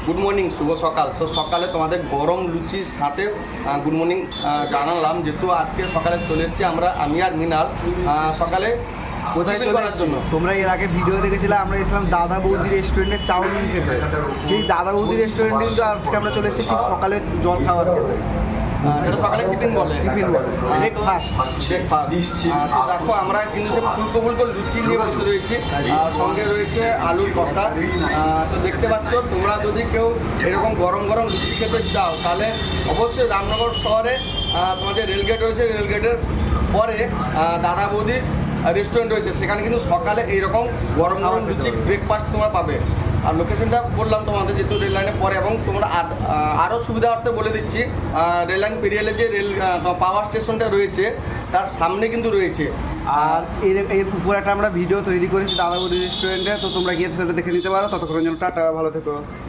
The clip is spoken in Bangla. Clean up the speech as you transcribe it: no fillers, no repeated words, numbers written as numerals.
গুড মর্নিং, শুভ সকাল। তো সকালে তোমাদের গরম লুচির সাথে গুড মর্নিং জানালাম, যেহেতু আজকে সকালে চলে এসেছি আমি আর মিনাল সকালে কোথায় টিফিন চলে করার জন্য। তোমরা এর আগে ভিডিও দেখেছিলে, আমরা এসেছিলাম দাদা বৌদি রেস্টুরেন্টে চাউমিন খেতে। সেই দাদা বৌদি রেস্টুরেন্টে কিন্তু আজকে আমরা চলে এসেছি ঠিক সকালে জল খাবার খেতে। যেটা সকালে টিফিন বলে, ব্রেকফাস্ট। তো দেখো আমরা কিন্তু সে ফুলকো ফুলকো লুচি নিয়ে বসে রয়েছি, সঙ্গে রয়েছে আলুর কষা। তো দেখতে পাচ্ছ, তোমরা যদি কেউ এরকম গরম গরম লুচি খেতে চাও তাহলে অবশ্যই রামনগর শহরে তোমার যে রেলগেট রয়েছে, রেলগেটের পরে দাদা বৌদি রেস্টুরেন্ট রয়েছে, সেখানে কিন্তু সকালে এইরকম গরম গরম লুচি ব্রেকফাস্ট তোমরা পাবে। আর লোকেশনটা বললাম তোমাদের, যেহেতু রেল লাইনের পরে, এবং তোমরা আরও সুবিধার্থে বলে দিচ্ছি, রেল লাইন পেরিয়ে যে পাওয়ার স্টেশনটা রয়েছে তার সামনে কিন্তু রয়েছে। আর এর উপর একটা আমরা ভিডিও তৈরি করেছি দাদা বৌদি রেস্টুরেন্টে, তো তোমরা গিয়ে দেখে নিতে পারো। ততক্ষণের জন্য টাটা, ভালো থেকো।